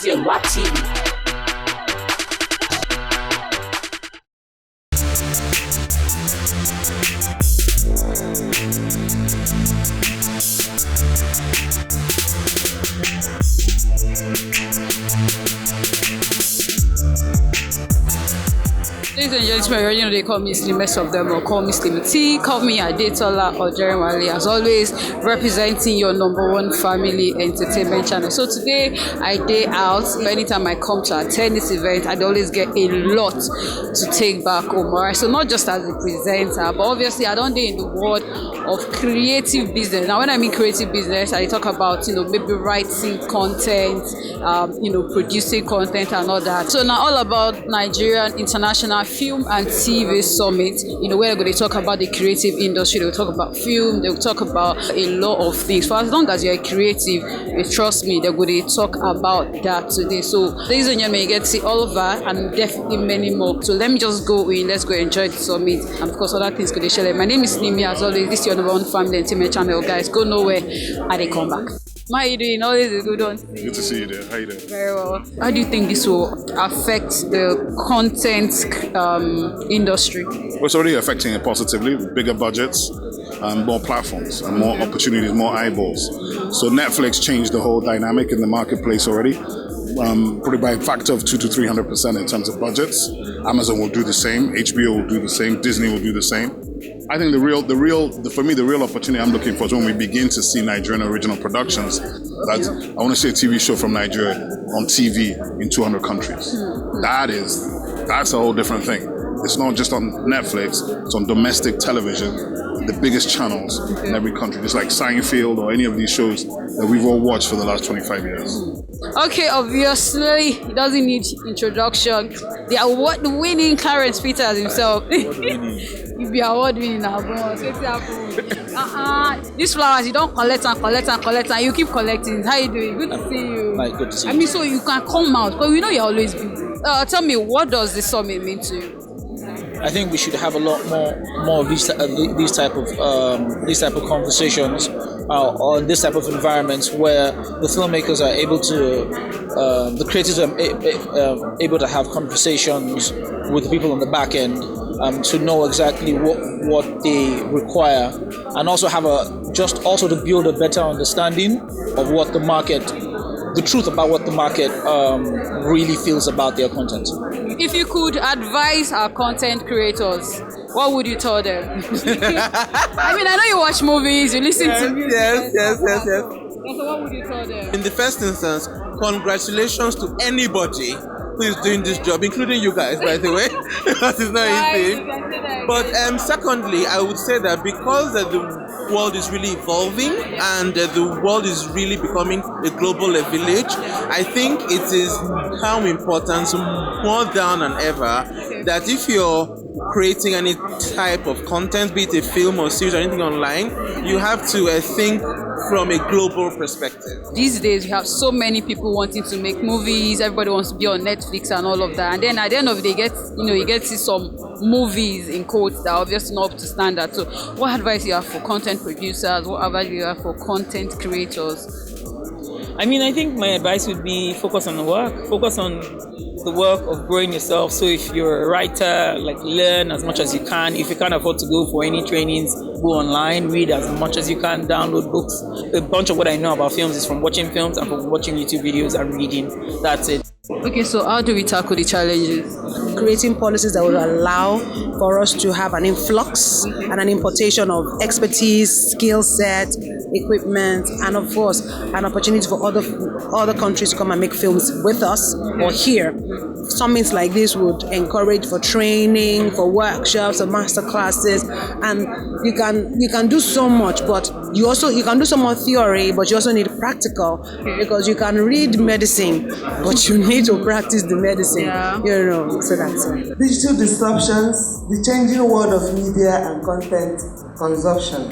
Yorùbá TV. Ladies and gentlemen, you already know they call me Slimmest of them, or call me Slimmy T, call me Adetola or Jeremy. As always, representing your number one family entertainment channel. So today, I day out. Anytime I come to attend this event, I always get a lot to take back home. Alright, so not just as a presenter, but obviously I don't do in the world of creative business. Now, when I mean creative business, I talk about maybe writing content, producing content and all that. So now all about Nigerian International Film and TV Summit, where they're going to talk about the creative industry, they'll talk about film, they'll talk about a lot of things. For as long as you're creative, trust me, they're going to talk about that today. So ladies and gentlemen, you get to see all of that and definitely many more. So let me just go in, let's go enjoy the summit, and of course other things going to share. My name is Nimi, as always. This is your number one family entertainment channel, guys. Go nowhere and they come back. How are you doing? Always a good one. Good to see you there. How you doing? Very well. How do you think this will affect the content industry? Well, it's already affecting it positively. Bigger budgets, more platforms, and more opportunities, more eyeballs. So Netflix changed the whole dynamic in the marketplace already. Probably by a factor of 200% to 300% in terms of budgets. Amazon will do the same. HBO will do the same. Disney will do the same. I think for me, the real opportunity I'm looking for is when we begin to see Nigerian original productions. I want to see a TV show from Nigeria on TV in 200 countries. That's a whole different thing. It's not just on Netflix, it's on domestic television, the biggest channels in every country, just like Seinfeld or any of these shows that we've all watched for the last 25 years. Okay, obviously, it doesn't need introduction. The award-winning Clarence Peters himself. You be award-winning now, boss. These flowers, you don't collect and you keep collecting. How you doing? Good to see you. Hi, good to see you. So you can come out, but we know you're always busy. Tell me, what does the summit mean to you? I think we should have a lot more of these type of conversations or this type of environments where the filmmakers are able to, the creators are able to have conversations with the people on the back end to know exactly what they require, and also to build a better understanding of what the market. The truth about what the market really feels about their content. If you could advise our content creators, what would you tell them? I know you watch movies, you listen to music. Yes. So what would you tell them? In the first instance, congratulations to anybody who is doing this job, including you guys, by the way, because it's not easy. But secondly, I would say that because the world is really evolving and the world is really becoming a global village, I think it is how important, more down than ever, that if you're creating any type of content, be it a film or series or anything online, you have to think from a global perspective. These days, we have so many people wanting to make movies. Everybody wants to be on Netflix and all of that. And then at the end of the day, you get to see some movies in quotes that are obviously not up to standard. So what advice you have for content producers? What advice you have for content creators? I think my advice would be focus on the work. Focus on the work of growing yourself. So if you're a writer, learn as much as you can. If you can't afford to go for any trainings, go online, read as much as you can, download books. A bunch of what I know about films is from watching films and from watching YouTube videos and reading. That's it. Okay, so how do we tackle the challenges? Creating policies that will allow for us to have an influx and an importation of expertise, skill set, equipment, and of course, an opportunity for other countries to come and make films with us or here. Summits like this would encourage for training, for workshops, or master classes, and you can do so much, but you can do some more theory, but you also need practical, because you can read medicine, but you need to practice the medicine. So that's it. Digital disruptions, the changing world of media and content consumption.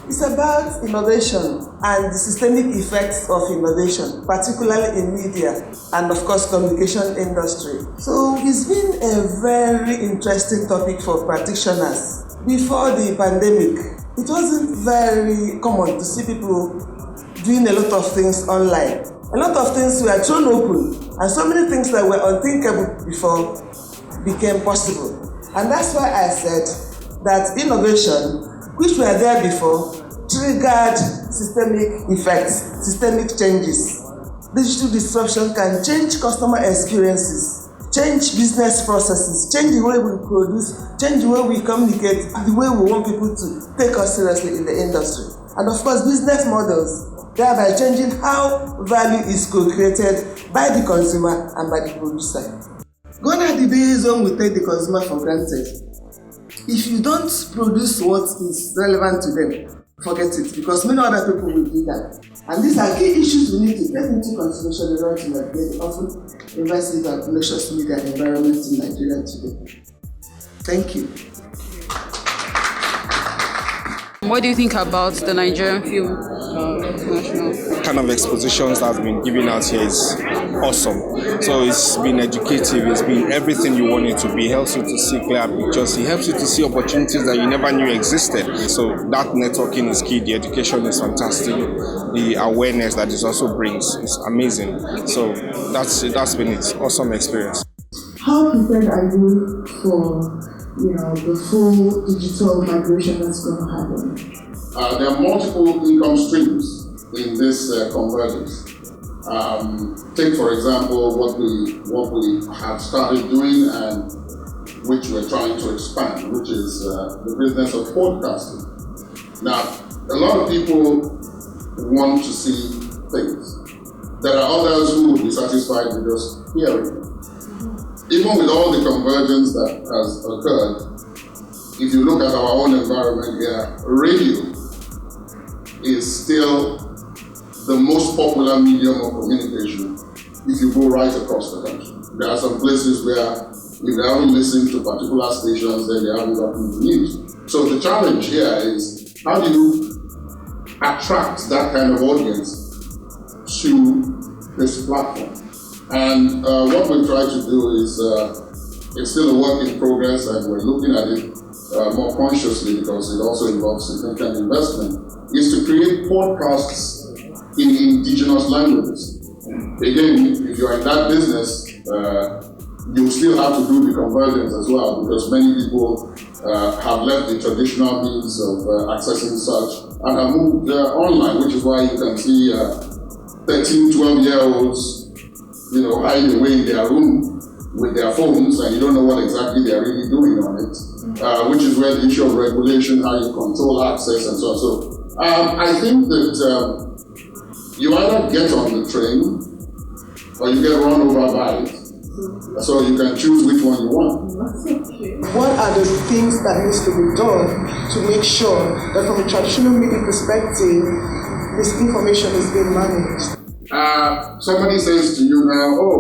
It's about innovation and the systemic effects of innovation, particularly in media and of course communication industry. So it's been a very interesting topic for practitioners. Before the pandemic, it wasn't very common to see people doing a lot of things online. A lot of things were thrown open, and so many things that were unthinkable before became possible. And that's why I said that innovation, which were there before, triggered systemic effects, systemic changes. Digital disruption can change customer experiences, change business processes, change the way we produce, change the way we communicate, the way we want people to take us seriously in the industry. And of course, business models, thereby changing how value is co-created by the consumer and by the producer. Gone are the days when we take the consumer for granted. If you don't produce what is relevant to them, forget it, because many other people will do that. And these are key issues we need to take into consideration in order to navigate the often invasive and malicious media environment in Nigeria today. Thank you. What do you think about the Nigerian Film International? The kind of expositions that have been given out here is awesome. So it's been educative, it's been everything you want it to be. It helps you to see clear pictures, it helps you to see opportunities that you never knew existed. So that networking is key, the education is fantastic, the awareness that it also brings is amazing. So that's been its awesome experience. How prepared are you for the full digital migration that's going to happen? There are multiple income streams in this convergence. Take, for example, what we have started doing and which we're trying to expand, which is the business of podcasting. Now, a lot of people want to see things. There are others who will be satisfied with just hearing. Even with all the convergence that has occurred, if you look at our own environment here, radio is still the most popular medium of communication if you go right across the country. There are some places where if they haven't listened to particular stations, then they haven't gotten the news. So the challenge here is, how do you attract that kind of audience to this platform? And what we try to do is, it's still a work in progress, and we're looking at it more consciously because it also involves significant investment, is to create podcasts in indigenous languages. Again, if you're in that business, you still have to do the convergence as well, because many people have left the traditional means of accessing such and have moved online, which is why you can see 13, 12-year-olds hiding away in their room with their phones, and you don't know what exactly they're really doing on it, which is where the issue of regulation, how you control access and so on. So I think that you either get on the train or you get run over by it. So you can choose which one you want. What are the things that needs to be done to make sure that from a traditional media perspective, this information is being managed? Somebody says to you now,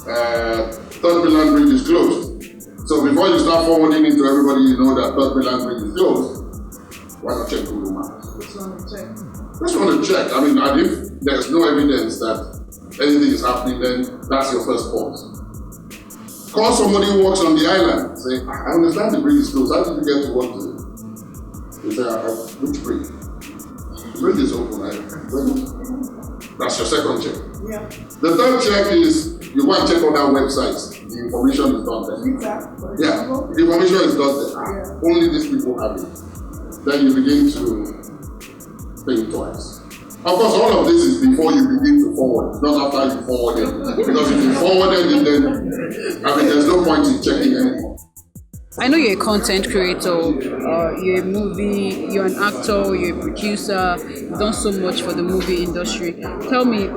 Third Mainland Bridge is closed. So before you start forwarding it to everybody you know that Third Mainland Bridge is closed, why not check Google Maps? Just want to check. I mean, and if there's no evidence that anything is happening, then that's your first pause. Call somebody who works on the island. Say, I understand the bridge is closed. How did you get to work today? You say, which bridge? The bridge is open. That's your second check. Yeah. The third check is you go and check on our websites. The information is not there. Yeah, the information is not there. Yeah. Only these people have it. Then you begin to think twice. Of course, all of this is before you begin to forward. It's not after you forward it. Because if you forwarded it, then there's no point in checking anymore. I know you're a content creator, you're a movie, you're an actor, you're a producer, you've done so much for the movie industry. Tell me,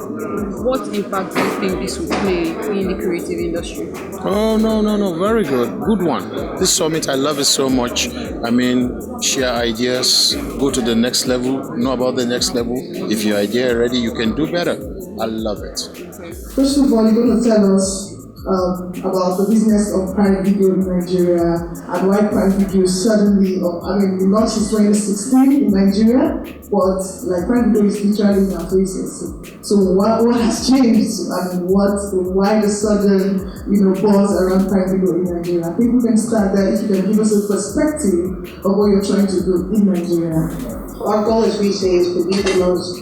what impact do you think this will play in the creative industry? Oh, no, very good. Good one. This summit, I love it so much. I mean, share ideas, go to the next level, know about the next level. If your idea is ready, you can do better. I love it. First of all, you're going to tell us about the business of Prime Video in Nigeria and why Prime Video suddenly, we launched in 2016 in Nigeria, but like Prime Video is literally in our faces. So what has changed and why the sudden buzz around Prime Video in Nigeria? I think we can start there if you can give us a perspective of what you're trying to do in Nigeria. Our goal, as we say, is to be the most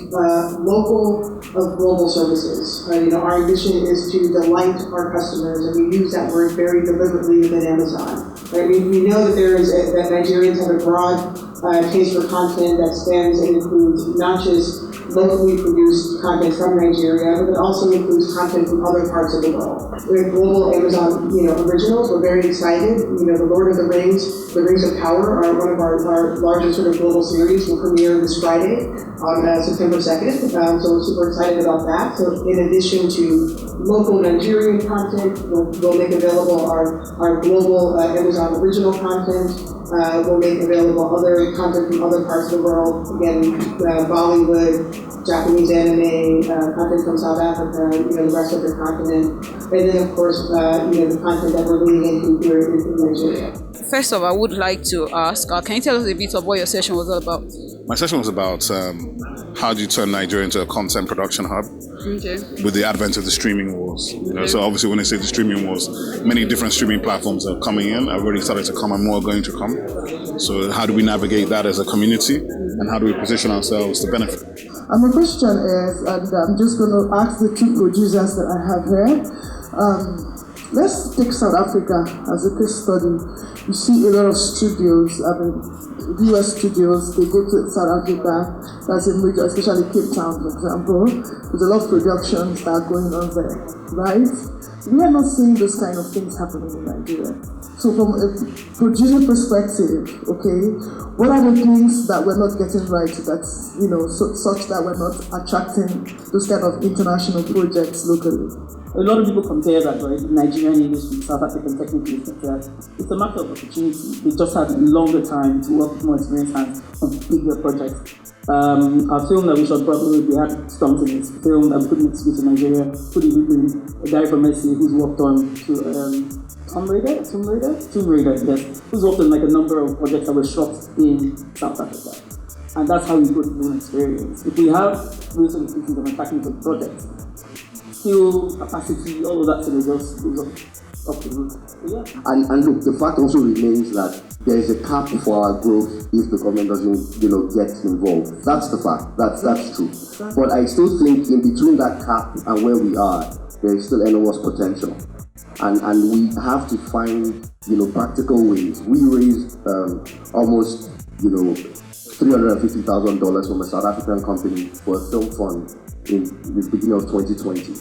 local of global services. Our ambition is to delight our customers, and we use that word very deliberately within Amazon. Right? We know that that Nigerians have a broad taste for content that spans and includes not just locally produced content from Nigeria, but it also includes content from other parts of the world. We have global Amazon, originals. We're very excited. The Lord of the Rings, The Rings of Power, are one of our largest sort of global series. Will premiere this Friday on September 2nd. So we're super excited about that. So in addition to local Nigerian content, we'll make available our global Amazon original content. We'll make available other content from other parts of the world. Again, Bollywood, Japanese anime, content from South Africa, the rest of the continent. And then, of course, the content that we're leading into here in Nigeria. First of all, I would like to ask, can you tell us a bit of what your session was all about? My session was about how do you turn Nigeria into a content production hub with the advent of the streaming wars. So obviously when I say the streaming wars, many different streaming platforms are coming in. I've already started to come and more are going to come. So how do we navigate that as a community and how do we position ourselves to benefit? And my question is, and I'm just going to ask the two producers that I have here. Let's take South Africa as a case study. You see a lot of studios, US studios, they go to South Africa, that's in major, especially Cape Town, for example. There's a lot of productions that are going on there, right? We are not seeing those kind of things happening in Nigeria. So from a producer perspective, okay, what are the things that we're not getting right that's, such that we're not attracting those kind of international projects locally? A lot of people compare that, right, Nigerian industry, South African technically, it's a matter of opportunity. They just have longer time to work with more experienced hands on bigger projects. Our film that we shot probably, we had stunts in it. Film that we couldn't excuse in Nigeria, put it with a guy from Messi who's worked on Tomb Raider, yes, who's worked on like a number of projects that were shot in South Africa. And that's how we go through an experience. If we have those sort of pieces of attacking the projects, skill, capacity, all of that sort of just goes up the roof. Yeah. And look, the fact also remains that there is a cap for our growth if the government doesn't, get involved. That's the fact. That's true. But I still think in between that cap and where we are, there is still enormous potential. And we have to find, practical ways. We raised almost, $350,000 from a South African company for a film fund in the beginning of 2020.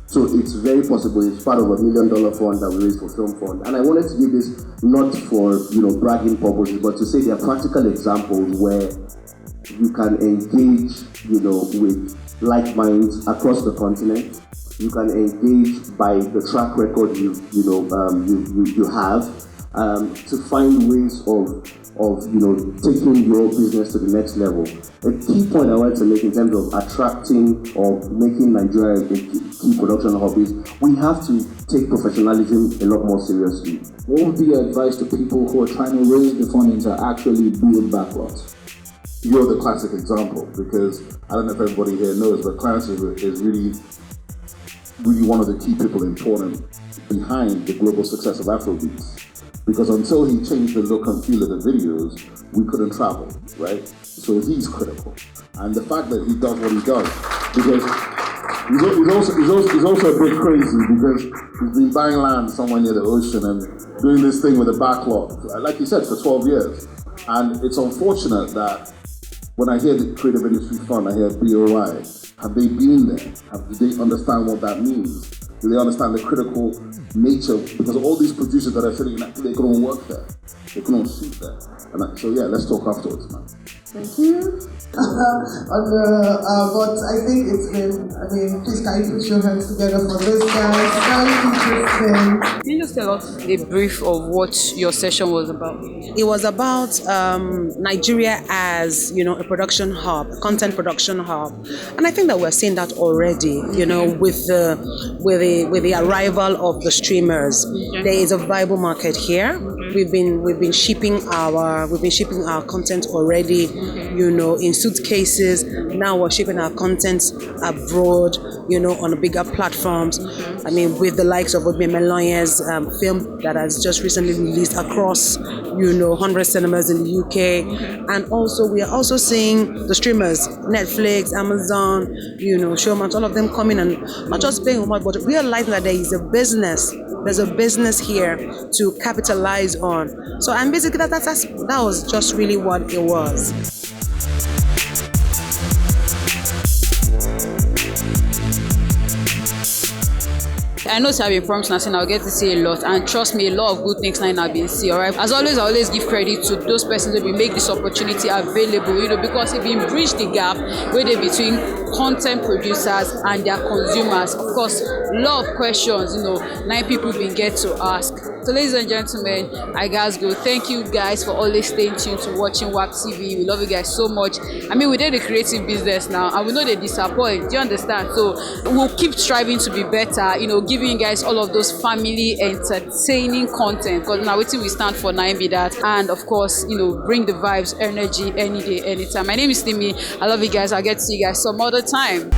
So it's very possible, it's part of $1 million fund that we raised for Film Fund. And I wanted to give this not for, bragging purposes, but to say there are practical examples where you can engage, with like minds across the continent. You can engage by the track record you have to find ways of taking your business to the next level. A key point I wanted to make in terms of attracting or making Nigeria a key production hub is we have to take professionalism a lot more seriously. What would be your advice to people who are trying to raise the funding to actually build backlogs? You're the classic example because I don't know if everybody here knows, but Clarence is really one of the key people important behind the global success of Afrobeats. Because until he changed the look and feel of the videos, we couldn't travel, right? So he's critical. And the fact that he does what he does, because he's also a bit crazy because he's been buying land somewhere near the ocean and doing this thing with a backlog, like you said, for 12 years. And it's unfortunate that when I hear the Creative Industry Fund, I hear BOI. Have they been there? Do they understand what that means? Do they understand the critical nature? Because all these producers that are sitting, they couldn't work there. They couldn't shoot there. And so yeah, let's talk afterwards, man. Thank you. But I think it's been, please can you put your hands together for this, guys? Very interesting. Can you just tell us a brief of what your session was about? It was about Nigeria as, a production hub, content production hub, and I think that we're seeing that already. With the arrival of the streamers, there is a viable market here. We've been shipping our content already, in suitcases. Now we're shipping our content abroad, on bigger platforms. With the likes of Odme Melonye's film that has just recently released across, 100 cinemas in the UK. And also, we are also seeing the streamers, Netflix, Amazon, Showmax, all of them coming and not just paying much, but realizing that there is a business. There's a business here to capitalize on. So, and basically, that was just really what it was. I know I've been promising and I'll get to see a lot, and trust me, a lot of good things now I've been seeing. Alright, as always, I always give credit to those persons that will make this opportunity available. Because it been bridge the gap where they between content producers and their consumers. Of course, a lot of questions, 9 people been get to ask. So, ladies and gentlemen, I guys go. Thank you guys for always staying tuned to watching WAP TV. We love you guys so much. We did the creative business now, and we know they disappoint. Do you understand? So we'll keep striving to be better. Giving you guys all of those family entertaining content. Because now waiting we stand for 9 be that, and of course, bring the vibes, energy, any day, anytime. My name is Timi. I love you guys. I'll get to see you guys some other time.